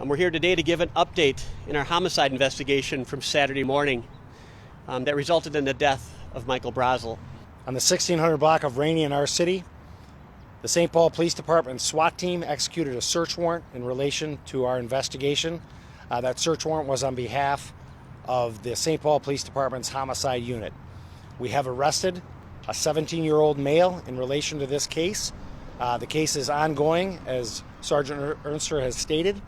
We're here today to give an update in our homicide investigation from Saturday morning that resulted in the death of Michael Brasel. On the 1600 block of Rainey in our city, the St. Paul Police Department SWAT team executed a search warrant in relation to our investigation. That search warrant was on behalf of the St. Paul Police Department's homicide unit. We have arrested a 17-year-old male in relation to this case. The case is ongoing, as Sergeant Ernster has stated.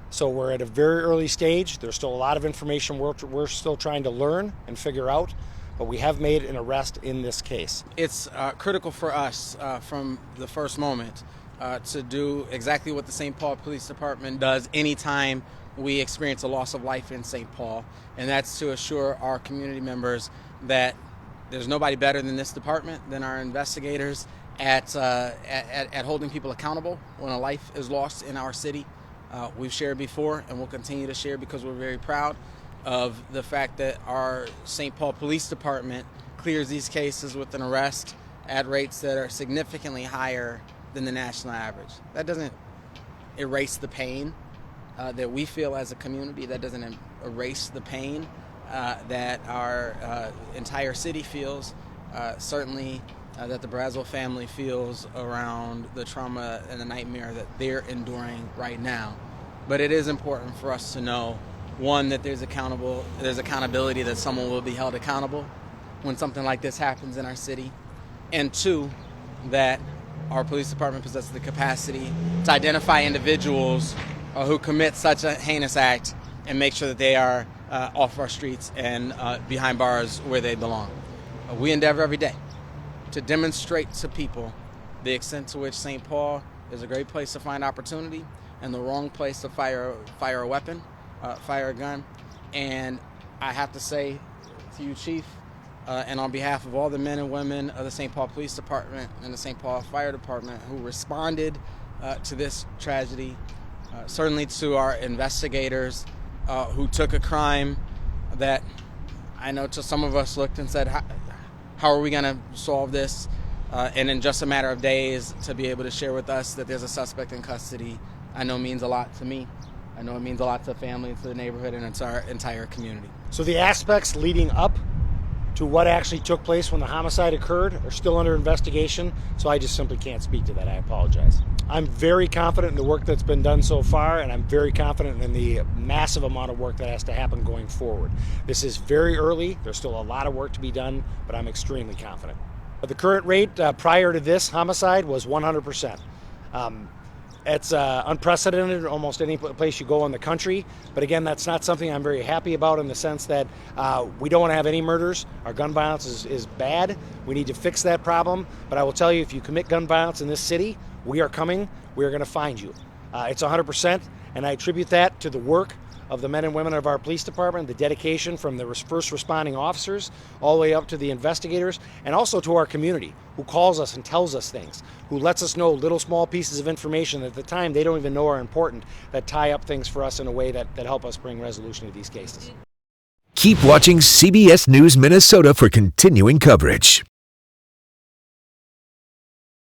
So we're at a very early stage. There's still a lot of information we're still trying to learn and figure out, but we have made an arrest in this case. It's critical for us from the first moment to do exactly what the St. Paul Police Department does anytime we experience a loss of life in St. Paul, and that's to assure our community members that there's nobody better than this department, than our investigators at holding people accountable when a life is lost in our city. We've shared before and we'll continue to share because we're very proud of the fact that our St. Paul Police Department clears these cases with an arrest at rates that are significantly higher than the national average. That doesn't erase the pain that we feel as a community. That doesn't erase the pain that our entire city feels. Certainly that the Brasel family feels around the trauma and the nightmare that they're enduring right now. But it is important for us to know, one, that there's accountability, that someone will be held accountable when something like this happens in our city. And two, that our police department possesses the capacity to identify individuals who commit such a heinous act and make sure that they are off our streets and behind bars where they belong. We endeavor every day to demonstrate to people the extent to which St. Paul is a great place to find opportunity and the wrong place to fire a weapon, fire a gun. And I have to say to you, Chief, and on behalf of all the men and women of the St. Paul Police Department and the St. Paul Fire Department who responded to this tragedy, certainly to our investigators who took a crime that I know to some of us looked and said, how are we going to solve this? And in just a matter of days to be able to share with us that there's a suspect in custody, I know means a lot to me. I know it means a lot to the family, to the neighborhood, and to our entire community. So the aspects leading up to what actually took place when the homicide occurred are still under investigation, so I just simply can't speak to that. I apologize. I'm very confident in the work that's been done so far, and I'm very confident in the massive amount of work that has to happen going forward. This is very early. There's still a lot of work to be done, but I'm extremely confident. The current rate prior to this homicide was 100%. It's unprecedented almost any place you go in the country. But again, that's not something I'm very happy about, in the sense that we don't want to have any murders. Our gun violence is bad. We need to fix that problem. But I will tell you, if you commit gun violence in this city, we are coming. We are going to find you. It's 100%. And I attribute that to the work of the men and women of our police department, the dedication from the first responding officers all the way up to the investigators, and also to our community who calls us and tells us things, who lets us know little small pieces of information that at the time they don't even know are important, that tie up things for us in a way that help us bring resolution to these cases. Keep watching CBS News Minnesota for continuing coverage.